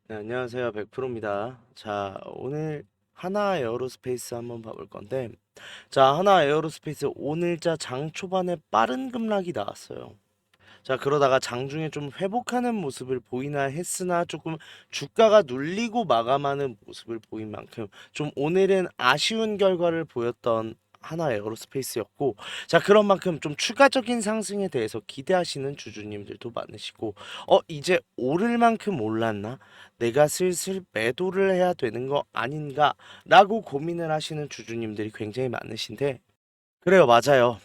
네, 안녕하세요. 100%입니다. 자, 오늘 하나 에어로스페이스 한번 봐볼 건데, 자, 하나 에어로스페이스 오늘자 장 초반에 빠른 급락이 나왔어요. 자, 그러다가 장중에 좀 회복하는 모습을 보이나 했으나 조금 주가가 눌리고 마감하는 모습을 보인 만큼 좀 오늘은 아쉬운 결과를 보였던 하나 에어로스페이스였고, 자, 그런 만큼 좀 추가적인 상승에 대해서 기대하시는 주주님들도 많으시고, 이제 오를 만큼 올랐나? 내가 슬슬 매도를 해야 되는 거 아닌가? 라고 고민을 하시는 주주님들이 굉장히 많으신데, 그래요, 맞아요.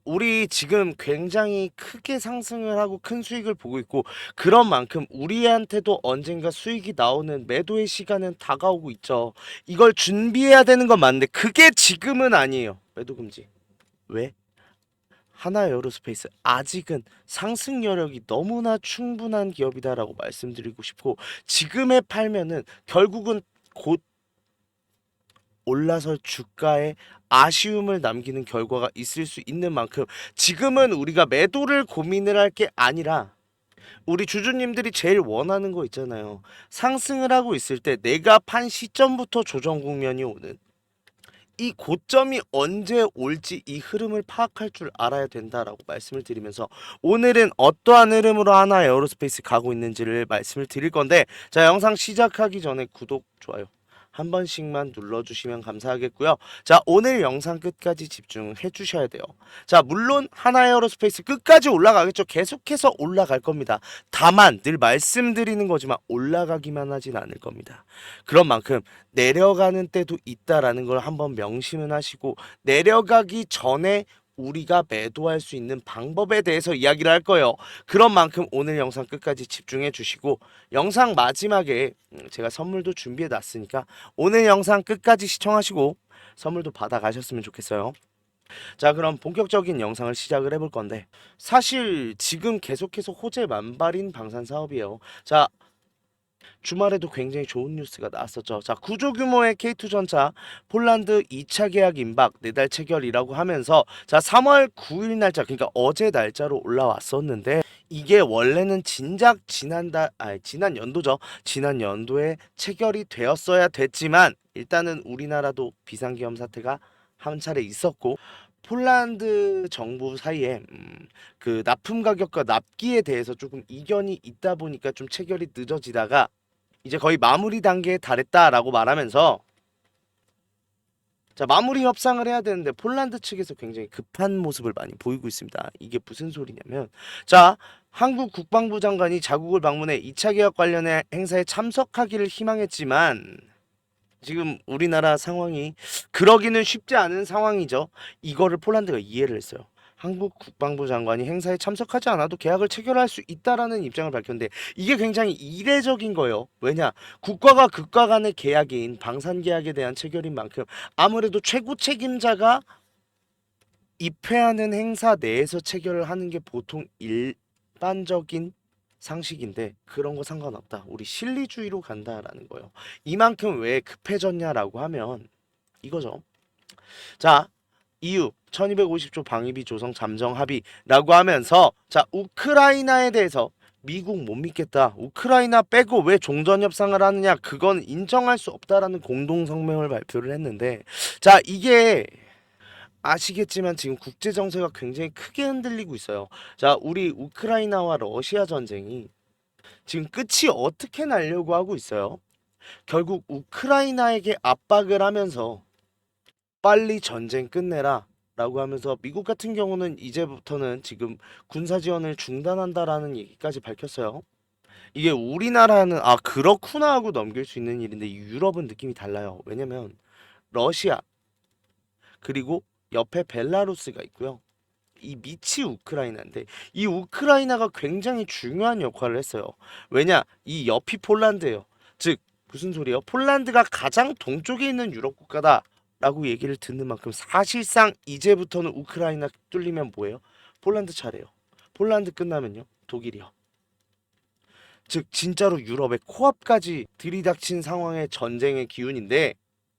우리 지금 굉장히 크게 상승을 하고 큰 수익을 보고 있고, 그런 만큼 우리한테도 언젠가 수익이 나오는 매도의 시간은 다가오고 있죠. 이걸 준비해야 되는 건 맞는데, 그게 지금은 아니에요. 매도 금지. 왜? 하나 에어로스페이스 아직은 상승 여력이 너무나 충분한 기업이다라고 말씀드리고 싶고, 지금에 팔면은 결국은 곧 올라설 주가에 아쉬움을 남기는 결과가 있을 수 있는 만큼 지금은 우리가 매도를 고민을 할 게 아니라 우리 주주님들이 제일 원하는 거 있잖아요. 상승을 하고 있을 때 내가 판 시점부터 조정 국면이 오는 이 고점이 언제 올지 이 흐름을 파악할 줄 알아야 된다라고 말씀을 드리면서 오늘은 어떠한 흐름으로 하나 에어로스페이스 가고 있는지를 말씀을 드릴 건데, 자, 영상 시작하기 전에 구독, 좋아요 한 번씩만 눌러주시면 감사하겠고요. 자, 오늘 영상 끝까지 집중해 주셔야 돼요. 자, 물론 하나 에어로스페이스 끝까지 올라가겠죠. 계속해서 올라갈 겁니다. 다만 늘 말씀드리는 거지만 올라가기만 하진 않을 겁니다. 그런 만큼 내려가는 때도 있다라는 걸 한번 명심은 하시고, 내려가기 전에 우리가 매도할 수 있는 방법에 대해서 이야기를 할 거예요. 그런 만큼 오늘 영상 끝까지 집중해 주시고, 영상 마지막에 제가 선물도 준비해 놨으니까 오늘 영상 끝까지 시청하시고 선물도 받아 가셨으면 좋겠어요. 자, 그럼 본격적인 영상을 시작을 해볼 건데, 사실 지금 계속해서 호재 만발인 방산 사업이에요. 자, 주말에도 굉장히 좋은 뉴스가 나왔었죠. 자, 구조 규모의 K2전차 폴란드 2차 계약 임박 4달 체결이라고 하면서, 자, 3월 9일 날짜, 그러니까 어제 날짜로 올라왔었는데, 이게 원래는 진작 지난 연도죠. 지난 연도에 체결이 되었어야 됐지만 일단은 우리나라도 비상계엄 사태가 한 차례 있었고, 폴란드 정부 사이에 그 납품 가격과 납기에 대해서 조금 이견이 있다 보니까 좀 체결이 늦어지다가 이제 거의 마무리 단계에 달했다라고 말하면서, 자, 마무리 협상을 해야 되는데 폴란드 측에서 굉장히 급한 모습을 많이 보이고 있습니다. 이게 무슨 소리냐면, 자, 한국 국방부 장관이 자국을 방문해 2차 계약 관련의 행사에 참석하기를 희망했지만 지금 우리나라 상황이 그러기는 쉽지 않은 상황이죠. 이거를 폴란드가 이해를 했어요. 한국 국방부 장관이 행사에 참석하지 않아도 계약을 체결할 수 있다라는 입장을 밝혔는데, 이게 굉장히 이례적인 거예요. 왜냐? 국가가 국가 간의 계약인 방산 계약에 대한 체결인 만큼 아무래도 최고 책임자가 입회하는 행사 내에서 체결을 하는 게 보통 일반적인 상식인데, 그런 거 상관없다. 우리 실리주의로 간다라는 거예요. 이만큼 왜 급해졌냐라고 하면 이거죠. 자, EU 1250조 방위비 조성 잠정 합의라고 하면서, 자, 우크라이나에 대해서 미국 못 믿겠다. 우크라이나 빼고 왜 종전 협상을 하느냐? 그건 인정할 수 없다라는 공동 성명을 발표를 했는데, 자, 이게 아시겠지만 지금 국제 정세가 굉장히 크게 흔들리고 있어요. 자, 우리 우크라이나와 러시아 전쟁이 지금 끝이 어떻게 나려고 하고 있어요? 결국 우크라이나에게 압박을 하면서 빨리 전쟁 끝내라 라고 하면서, 미국 같은 경우는 이제부터는 지금 군사 지원을 중단한다라는 얘기까지 밝혔어요. 이게 우리나라는 아 그렇구나 하고 넘길 수 있는 일인데, 유럽은 느낌이 달라요. 왜냐면 러시아 그리고 옆에 벨라루스가 있고요. 이 밑이 우크라이나인데, 이 우크라이나가 굉장히 중요한 역할을 했어요. 왜냐? 이 옆이 폴란드예요. 즉 무슨 소리예요? 폴란드가 가장 동쪽에 있는 유럽 국가다 라고 얘기를 듣는 만큼 사실상 이제부터는 우크라이나 뚫리면 뭐예요? 폴란드 차례예요. 폴란드 끝나면요, 독일이요. 즉 진짜로 유럽의 코앞까지 들이닥친 상황의 전쟁의 기운인데,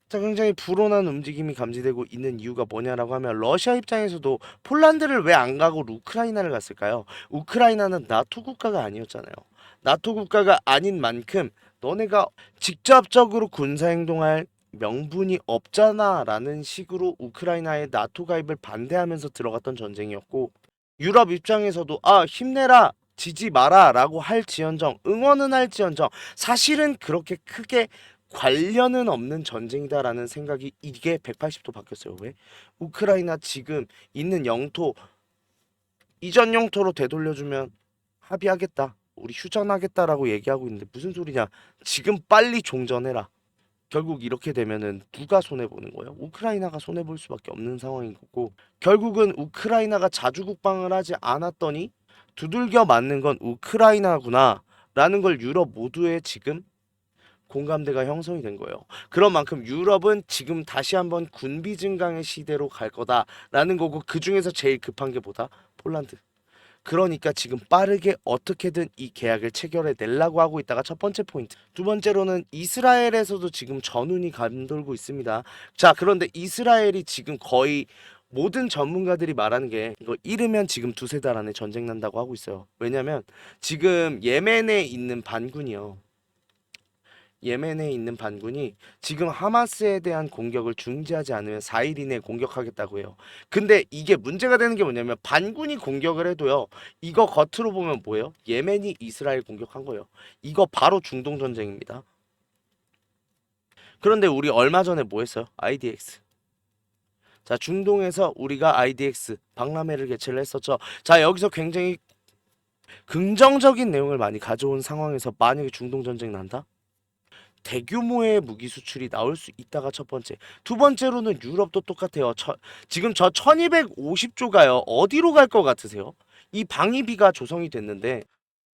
자, 굉장히 불온한 움직임이 감지되고 있는 이유가 뭐냐라고 하면, 러시아 입장에서도 폴란드를 왜 안 가고 우크라이나를 갔을까요? 우크라이나는 나토 국가가 아니었잖아요. 나토 국가가 아닌 만큼 너네가 직접적으로 군사행동할 명분이 없잖아 라는 식으로 우크라이나의 나토 가입을 반대하면서 들어갔던 전쟁이었고, 유럽 입장에서도 힘내라 지지 마라 라고 할지언정, 응원은 할지언정 사실은 그렇게 크게 관련은 없는 전쟁이다라는 생각이 이게 180도 바뀌었어요. 왜? 우크라이나 지금 있는 영토 이전 영토로 되돌려주면 합의하겠다, 우리 휴전하겠다라고 얘기하고 있는데 무슨 소리냐, 지금 빨리 종전해라. 결국 이렇게 되면은 누가 손해보는 거예요? 우크라이나가 손해볼 수밖에 없는 상황인 거고, 결국은 우크라이나가 자주국방을 하지 않았더니 두들겨 맞는 건 우크라이나구나 라는 걸 유럽 모두에 지금 공감대가 형성이 된 거예요. 그런 만큼 유럽은 지금 다시 한번 군비 증강의 시대로 갈 거다라는 거고, 그 중에서 제일 급한 게 뭐다? 폴란드. 그러니까 지금 빠르게 어떻게든 이 계약을 체결해 내려고 하고 있다가 첫 번째 포인트. 두 번째로는 이스라엘에서도 지금 전운이 감돌고 있습니다. 자, 그런데 이스라엘이 지금 거의 모든 전문가들이 말하는 게 이거 이르면 지금 두세 달 안에 전쟁 난다고 하고 있어요. 왜냐면 지금 예멘에 있는 반군이요. 예멘에 있는 반군이 지금 하마스에 대한 공격을 중지하지 않으면 4일 이내에 공격하겠다고 해요. 근데 이게 문제가 되는 게 뭐냐면, 반군이 공격을 해도요, 이거 겉으로 보면 뭐예요? 예멘이 이스라엘 공격한 거예요. 이거 바로 중동 전쟁입니다. 그런데 우리 얼마 전에 뭐 했어요? IDX. 자, 중동에서 우리가 IDX 박람회를 개최를 했었죠. 자, 여기서 굉장히 긍정적인 내용을 많이 가져온 상황에서 만약에 중동 전쟁 난다? 대규모의 무기 수출이 나올 수 있다가 첫 번째. 두 번째로는 유럽도 똑같아요. 지금 저 1250조가요. 어디로 갈 것 같으세요? 이 방위비가 조성이 됐는데,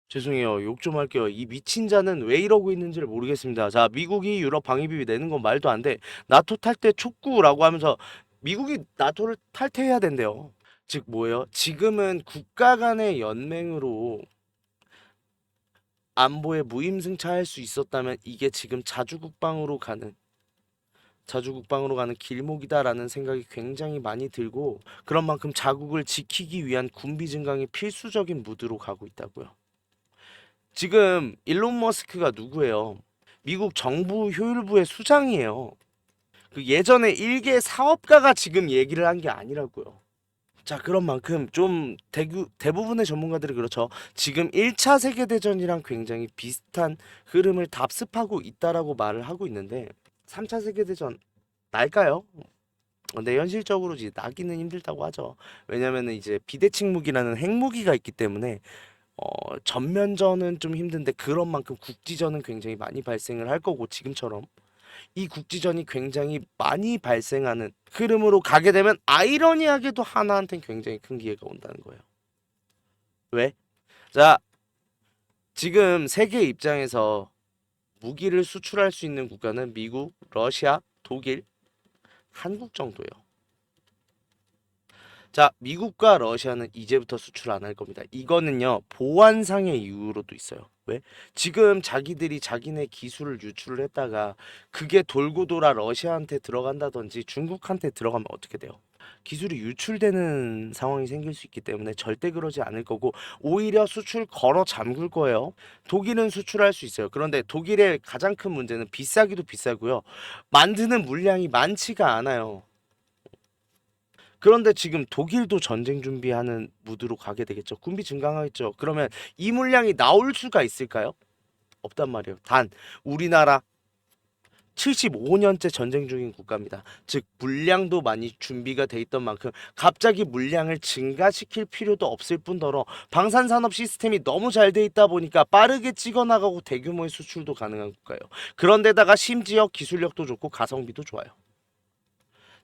죄송해요. 욕 좀 할게요. 이 미친 자는 왜 이러고 있는지를 모르겠습니다. 자, 미국이 유럽 방위비 내는 건 말도 안 돼. 나토 탈퇴 촉구라고 하면서 미국이 나토를 탈퇴해야 된대요. 즉 뭐예요? 지금은 국가 간의 연맹으로 안보에 무임승차할 수 있었다면 이게 지금 자주국방으로 가는 길목이다라는 생각이 굉장히 많이 들고, 그런 만큼 자국을 지키기 위한 군비 증강이 필수적인 무드로 가고 있다고요. 지금 일론 머스크가 누구예요? 미국 정부 효율부의 수장이에요. 그 예전에 일개 사업가가 지금 얘기를 한 게 아니라고요. 자, 그런 만큼 좀 대부분의 전문가들이 그렇죠. 지금 1차 세계대전이랑 굉장히 비슷한 흐름을 답습하고 있다라고 말을 하고 있는데, 3차 세계대전 날까요? 근데 현실적으로 이제 나기는 힘들다고 하죠. 왜냐면은 이제 비대칭 무기라는 핵무기가 있기 때문에 전면전은 좀 힘든데, 그런 만큼 국지전은 굉장히 많이 발생을 할 거고, 지금처럼 이 국지전이 굉장히 많이 발생하는 흐름으로 가게 되면 아이러니하게도 하나한테는 굉장히 큰 기회가 온다는 거예요. 왜? 자, 지금 세계 입장에서 무기를 수출할 수 있는 국가는 미국, 러시아, 독일, 한국 정도예요. 자, 미국과 러시아는 이제부터 수출 안 할 겁니다. 이거는요, 보안상의 이유로도 있어요. 왜? 지금 자기들이 자기네 기술을 유출을 했다가 그게 돌고 돌아 러시아한테 들어간다든지 중국한테 들어가면 어떻게 돼요? 기술이 유출되는 상황이 생길 수 있기 때문에 절대 그러지 않을 거고, 오히려 수출 걸어 잠글 거예요. 독일은 수출할 수 있어요. 그런데 독일의 가장 큰 문제는 비싸기도 비싸고요, 만드는 물량이 많지가 않아요. 그런데 지금 독일도 전쟁 준비하는 무드로 가게 되겠죠. 군비 증강하겠죠. 그러면 이 물량이 나올 수가 있을까요? 없단 말이에요. 단 우리나라 75년째 전쟁 중인 국가입니다. 즉 물량도 많이 준비가 돼 있던 만큼 갑자기 물량을 증가시킬 필요도 없을 뿐더러 방산산업 시스템이 너무 잘 돼 있다 보니까 빠르게 찍어나가고 대규모의 수출도 가능한 국가예요. 그런데다가 심지어 기술력도 좋고 가성비도 좋아요.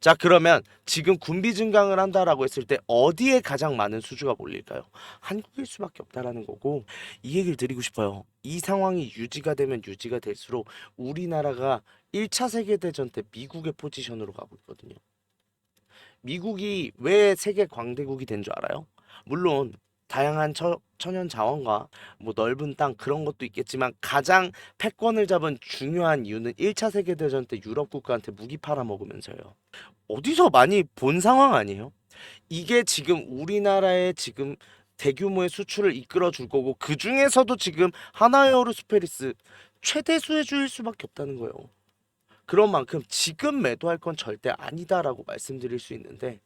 자, 그러면 지금 군비 증강을 한다라고 했을 때 어디에 가장 많은 수주가 몰릴까요? 한국일 수밖에 없다라는 거고, 이 얘기를 드리고 싶어요. 이 상황이 유지가 되면 유지가 될수록 우리나라가 1차 세계대전 때 미국의 포지션으로 가고 있거든요. 미국이 왜 세계 광대국이 된 줄 알아요? 물론 다양한 천연 자원과 뭐 넓은 땅 그런 것도 있겠지만, 가장 패권을 잡은 중요한 이유는 1차 세계대전 때 유럽 국가한테 무기 팔아먹으면서요. 어디서 많이 본 상황 아니에요? 이게 지금 우리나라의 지금 대규모의 수출을 이끌어 줄 거고, 그 중에서도 지금 하나에어로스페이스 최대 수혜주일 수밖에 없다는 거예요. 그런 만큼 지금 매도할 건 절대 아니다라고 말씀드릴 수 있는데,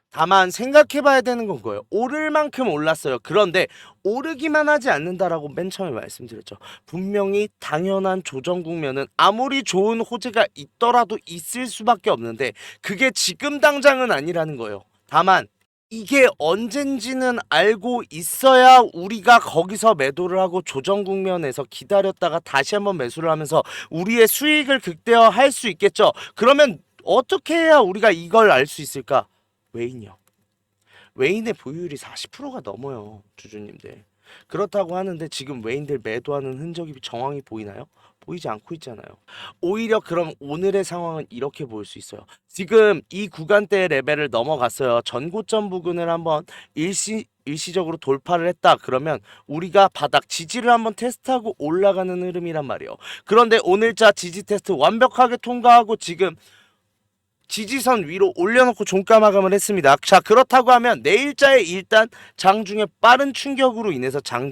다만 생각해봐야 되는 건 거예요. 오를 만큼 올랐어요. 그런데 오르기만 하지 않는다라고 맨 처음에 말씀드렸죠. 분명히 당연한 조정 국면은 아무리 좋은 호재가 있더라도 있을 수밖에 없는데, 그게 지금 당장은 아니라는 거예요. 다만 이게 언젠지는 알고 있어야 우리가 거기서 매도를 하고 조정 국면에서 기다렸다가 다시 한번 매수를 하면서 우리의 수익을 극대화할 수 있겠죠. 그러면 어떻게 해야 우리가 이걸 알 수 있을까? 외인이요. 외인의 보유율이 40%가 넘어요, 주주님들. 그렇다고 하는데 지금 외인들 매도하는 흔적이 정황이 보이나요? 보이지 않고 있잖아요. 오히려 그럼 오늘의 상황은 이렇게 보일 수 있어요. 지금 이 구간대의 레벨을 넘어갔어요. 전고점 부근을 한번 일시적으로 돌파를 했다. 그러면 우리가 바닥 지지를 한번 테스트하고 올라가는 흐름이란 말이에요. 그런데 오늘자 지지 테스트 완벽하게 통과하고 지금 지지선 위로 올려놓고 종가 마감을 했습니다. 자, 그렇다고 하면 내일자에 일단 장중에 빠른 충격으로 인해서 장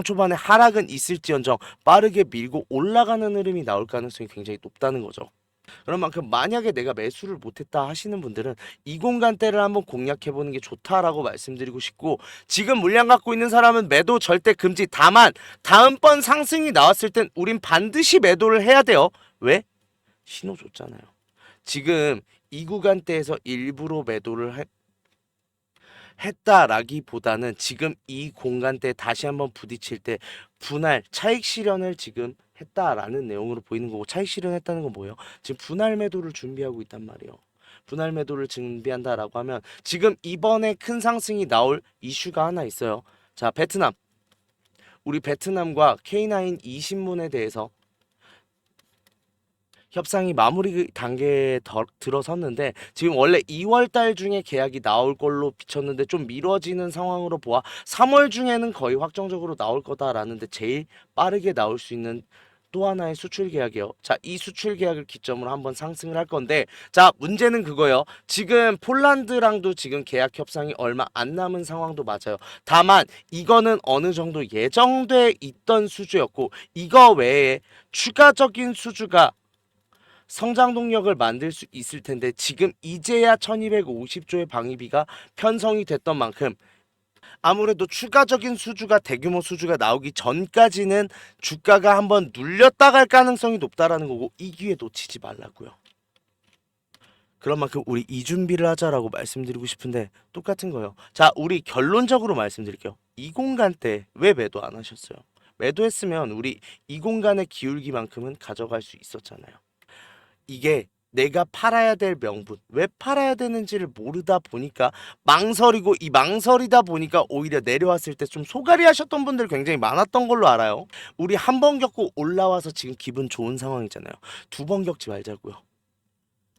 초반에 하락은 있을지언정 빠르게 밀고 올라가는 흐름이 나올 가능성이 굉장히 높다는 거죠. 그런 만큼 만약에 내가 매수를 못했다 하시는 분들은 이 공간대를 한번 공략해보는 게 좋다라고 말씀드리고 싶고, 지금 물량 갖고 있는 사람은 매도 절대 금지. 다만 다음번 상승이 나왔을 땐 우린 반드시 매도를 해야 돼요. 왜? 신호 줬잖아요. 지금 이 구간대에서 일부러 매도를 했다라기보다는 지금 이 공간대 다시 한번 부딪힐 때 분할 차익 실현을 지금 했다라는 내용으로 보이는 거고, 차익 실현했다는 건 뭐예요? 지금 분할 매도를 준비하고 있단 말이에요. 분할 매도를 준비한다라고 하면 지금 이번에 큰 상승이 나올 이슈가 하나 있어요. 자, 베트남. 우리 베트남과 K9 이신문에 대해서 협상이 마무리 단계에 들어섰는데, 지금 원래 2월 달 중에 계약이 나올 걸로 비쳤는데 좀 미뤄지는 상황으로 보아 3월 중에는 거의 확정적으로 나올 거다라는데, 제일 빠르게 나올 수 있는 또 하나의 수출 계약이요. 자, 이 수출 계약을 기점으로 한번 상승을 할 건데, 자, 문제는 그거예요. 지금 폴란드랑도 지금 계약 협상이 얼마 안 남은 상황도 맞아요. 다만 이거는 어느 정도 예정돼 있던 수주였고, 이거 외에 추가적인 수주가 성장 동력을 만들 수 있을 텐데 지금 이제야 1250조의 방위비가 편성이 됐던 만큼 아무래도 추가적인 수주가, 대규모 수주가 나오기 전까지는 주가가 한번 눌렸다 갈 가능성이 높다라는 거고, 이 기회 놓치지 말라고요. 그런 만큼 우리 이 준비를 하자라고 말씀드리고 싶은데, 똑같은 거예요. 자, 우리 결론적으로 말씀드릴게요. 이 공간 때 왜 매도 안 하셨어요? 매도했으면 우리 이 공간의 기울기만큼은 가져갈 수 있었잖아요. 이게 내가 팔아야 될 명분, 왜 팔아야 되는지를 모르다 보니까 망설이고, 이 망설이다 보니까 오히려 내려왔을 때 좀 소갈이 하셨던 분들 굉장히 많았던 걸로 알아요. 우리 한 번 겪고 올라와서 지금 기분 좋은 상황이잖아요. 두 번 겪지 말자고요.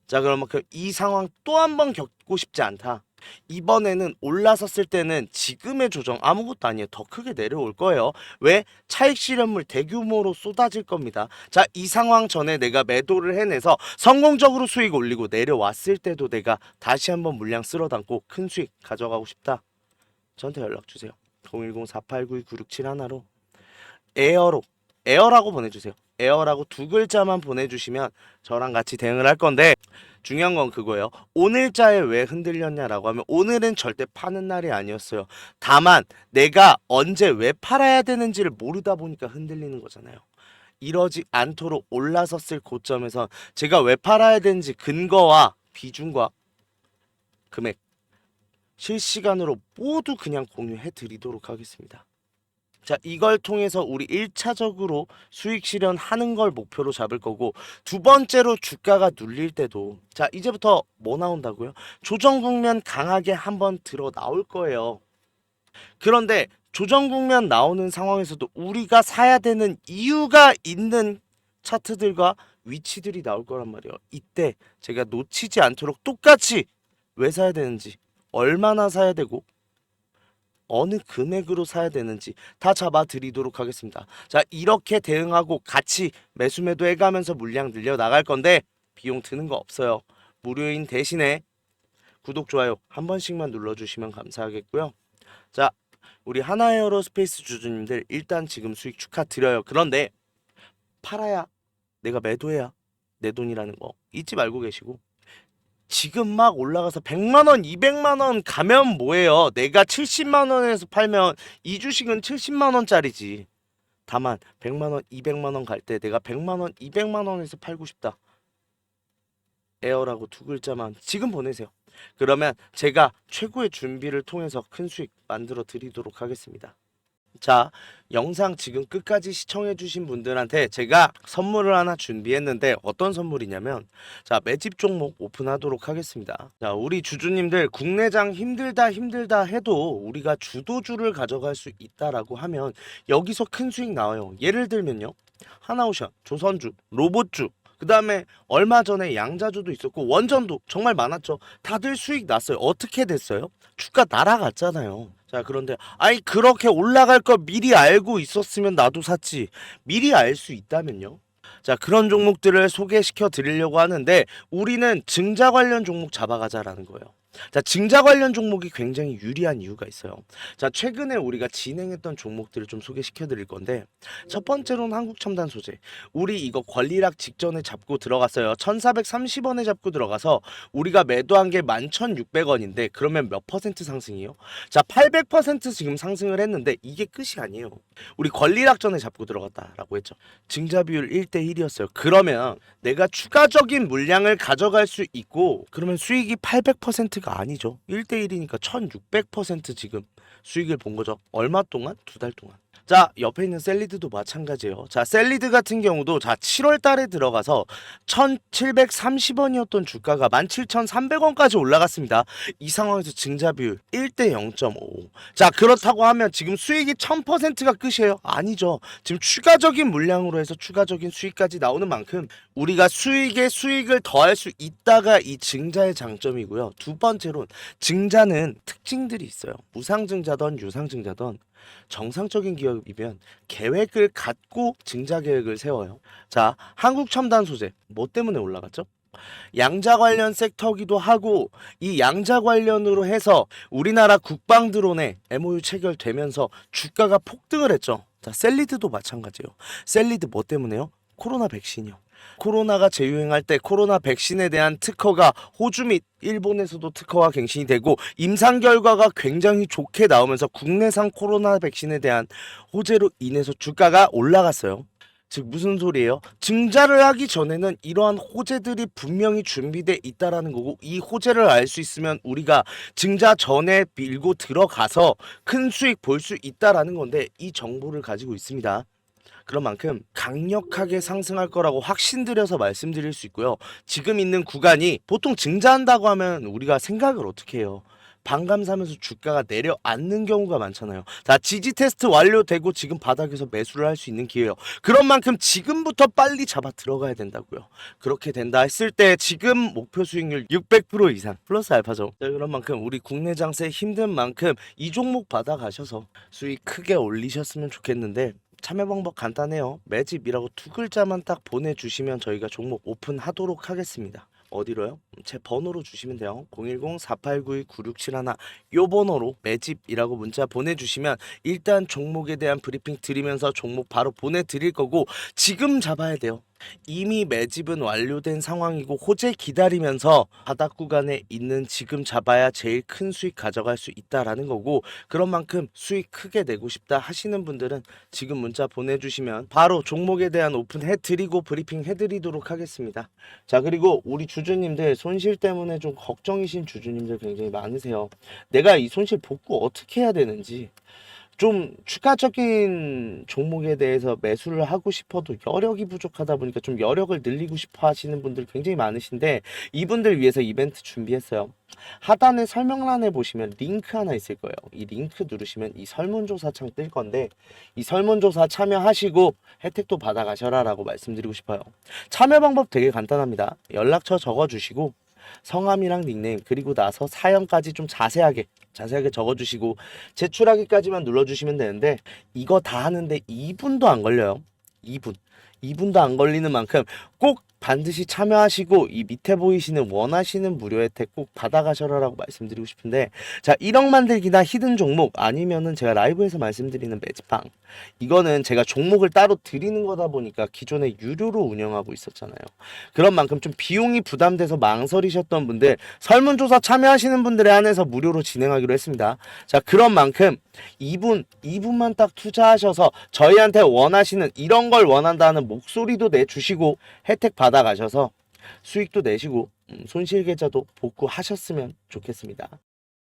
자, 그러면 이 상황 또 한 번 겪고 싶지 않다. 이번에는 올라섰을 때는 지금의 조정 아무것도 아니에요. 더 크게 내려올 거예요. 왜? 차익 실현물 대규모로 쏟아질 겁니다. 자, 이 상황 전에 내가 매도를 해내서 성공적으로 수익 올리고 내려왔을 때도 내가 다시 한번 물량 쓸어 담고 큰 수익 가져가고 싶다. 저한테 연락 주세요. 010-4892-9671로 에어라고 보내주세요. 에어라고 두 글자만 보내주시면 저랑 같이 대응을 할 건데, 중요한 건 그거예요. 오늘자에 왜 흔들렸냐라고 하면 오늘은 절대 파는 날이 아니었어요. 다만 내가 언제 왜 팔아야 되는지를 모르다 보니까 흔들리는 거잖아요. 이러지 않도록 올라섰을 고점에서 제가 왜 팔아야 되는지 근거와 비중과 금액 실시간으로 모두 그냥 공유해 드리도록 하겠습니다. 자, 이걸 통해서 우리 1차적으로 수익 실현하는 걸 목표로 잡을 거고, 두 번째로 주가가 눌릴 때도, 자, 이제부터 뭐 나온다고요? 조정 국면 강하게 한번 들어 나올 거예요. 그런데 조정 국면 나오는 상황에서도 우리가 사야 되는 이유가 있는 차트들과 위치들이 나올 거란 말이에요. 이때 제가 놓치지 않도록 똑같이 왜 사야 되는지, 얼마나 사야 되고 어느 금액으로 사야 되는지 다 잡아 드리도록 하겠습니다. 자, 이렇게 대응하고 같이 매수 매도 해가면서 물량 늘려 나갈 건데 비용 드는 거 없어요. 무료인 대신에 구독, 좋아요 한 번씩만 눌러주시면 감사하겠고요. 자, 우리 하나에어로스페이스 주주님들 일단 지금 수익 축하드려요. 그런데 팔아야 내가 매도해야 내 돈이라는 거 잊지 말고 계시고, 지금 막 올라가서 100만 원, 200만 원 가면 뭐예요? 내가 70만 원에서 팔면 이 주식은 70만 원짜리지. 다만 100만 원, 200만 원 갈 때 내가 100만 원, 200만 원에서 팔고 싶다. 에어라고 두 글자만 지금 보내세요. 그러면 제가 최고의 준비를 통해서 큰 수익 만들어 드리도록 하겠습니다. 자, 영상 지금 끝까지 시청해주신 분들한테 제가 선물을 하나 준비했는데, 어떤 선물이냐면, 자, 매집 종목 오픈하도록 하겠습니다. 자, 우리 주주님들 국내장 힘들다 해도 우리가 주도주를 가져갈 수 있다라고 하면 여기서 큰 수익 나와요. 예를 들면요, 하나오션, 조선주, 로봇주, 그 다음에 얼마 전에 양자주도 있었고 원전도 정말 많았죠. 다들 수익 났어요. 어떻게 됐어요? 주가 날아갔잖아요. 자, 그런데 아니 그렇게 올라갈 거 미리 알고 있었으면 나도 샀지. 미리 알 수 있다면요. 자, 그런 종목들을 소개시켜 드리려고 하는데, 우리는 증자 관련 종목 잡아가자라는 거예요. 자, 증자 관련 종목이 굉장히 유리한 이유가 있어요. 자, 최근에 우리가 진행했던 종목들을 좀 소개시켜 드릴 건데, 첫 번째로는 한국첨단 소재. 우리 이거 권리락 직전에 잡고 들어갔어요. 1430원에 잡고 들어가서 우리가 매도한 게 11,600원인데 그러면 몇 퍼센트 상승이요? 자, 800% 지금 상승을 했는데 이게 끝이 아니에요. 우리 권리락 전에 잡고 들어갔다라고 했죠. 증자 비율 1대1이었어요. 그러면 내가 추가적인 물량을 가져갈 수 있고, 그러면 수익이 800%가 아니죠. 1대1이니까 1600% 지금 수익을 본 거죠. 얼마 동안? 2달 동안. 자, 옆에 있는 셀리드도 마찬가지예요. 자, 셀리드 같은 경우도 자 7월 달에 들어가서 1730원이었던 주가가 17,300원까지 올라갔습니다. 이 상황에서 증자 비율 1대 0.5. 자, 그렇다고 하면 지금 수익이 1000%가 끝이에요? 아니죠. 지금 추가적인 물량으로 해서 추가적인 수익까지 나오는 만큼 우리가 수익에 수익을 더할 수 있다가 이 증자의 장점이고요. 두 번째로는 증자는 특징들이 있어요. 무상증자든 유상증자든 정상적인 기업이면 계획을 갖고 증자 계획을 세워요. 자, 한국첨단소재 뭐 때문에 올라갔죠? 양자 관련 섹터기도 하고, 이 양자 관련으로 해서 우리나라 국방 드론에 MOU 체결되면서 주가가 폭등을 했죠. 자, 셀리드도 마찬가지예요. 셀리드 뭐 때문에요? 코로나 백신이요. 코로나가 재유행할 때 코로나 백신에 대한 특허가 호주 및 일본에서도 특허가 갱신이 되고 임상 결과가 굉장히 좋게 나오면서 국내산 코로나 백신에 대한 호재로 인해서 주가가 올라갔어요. 즉 무슨 소리예요? 증자를 하기 전에는 이러한 호재들이 분명히 준비돼 있다라는 거고, 이 호재를 알 수 있으면 우리가 증자 전에 밀고 들어가서 큰 수익 볼 수 있다라는 건데, 이 정보를 가지고 있습니다. 그런 만큼 강력하게 상승할 거라고 확신드려서 말씀드릴 수 있고요. 지금 있는 구간이 보통 증자한다고 하면 우리가 생각을 어떻게 해요? 반감사면서 주가가 내려앉는 경우가 많잖아요. 자, 지지 테스트 완료되고 지금 바닥에서 매수를 할 수 있는 기회예요. 그런 만큼 지금부터 빨리 잡아 들어가야 된다고요. 그렇게 된다 했을 때 지금 목표 수익률 600% 이상 플러스 알파죠. 자, 그런 만큼 우리 국내 장세 힘든 만큼 이 종목 받아가셔서 수익 크게 올리셨으면 좋겠는데, 참여 방법 간단해요. 매집이라고 두 글자만 딱 보내주시면 저희가 종목 오픈하도록 하겠습니다. 어디로요? 제 번호로 주시면 돼요. 010-4892-9671 요 번호로 매집이라고 문자 보내주시면 일단 종목에 대한 브리핑 드리면서 종목 바로 보내드릴 거고, 지금 잡아야 돼요. 이미 매집은 완료된 상황이고 호재 기다리면서 바닥 구간에 있는 지금 잡아야 제일 큰 수익 가져갈 수 있다라는 거고, 그런 만큼 수익 크게 내고 싶다 하시는 분들은 지금 문자 보내주시면 바로 종목에 대한 오픈 해드리고 브리핑 해드리도록 하겠습니다. 자, 그리고 우리 주주님들 손실 때문에 좀 걱정이신 주주님들 굉장히 많으세요. 내가 이 손실 복구 어떻게 해야 되는지, 좀 추가적인 종목에 대해서 매수를 하고 싶어도 여력이 부족하다 보니까 좀 여력을 늘리고 싶어 하시는 분들 굉장히 많으신데, 이분들 위해서 이벤트 준비했어요. 하단에 설명란에 보시면 링크 하나 있을 거예요. 이 링크 누르시면 이 설문조사 창 뜰 건데, 이 설문조사 참여하시고 혜택도 받아가셔라 라고 말씀드리고 싶어요. 참여 방법 되게 간단합니다. 연락처 적어주시고 성함이랑 닉네임, 그리고 나서 사연까지 좀 자세하게 적어주시고 제출하기까지만 눌러주시면 되는데, 이거 다 하는데 2분도 안 걸려요. 2분 2분도 안 걸리는 만큼 꼭 반드시 참여하시고 이 밑에 보이시는 원하시는 무료 혜택 꼭 받아가셔라라고 말씀드리고 싶은데, 자 1억 만들기나 히든 종목 아니면은 제가 라이브에서 말씀드리는 매직방, 이거는 제가 종목을 따로 드리는 거다 보니까 기존에 유료로 운영하고 있었잖아요. 그런 만큼 좀 비용이 부담돼서 망설이셨던 분들, 설문조사 참여하시는 분들에 한해서 무료로 진행하기로 했습니다. 자 그런 만큼 2분만 딱 투자하셔서 저희한테 원하시는 이런 걸 원한다는 목소리도 내주시고 혜택 받아가셔서 수익도 내시고 손실 계좌도 복구하셨으면 좋겠습니다.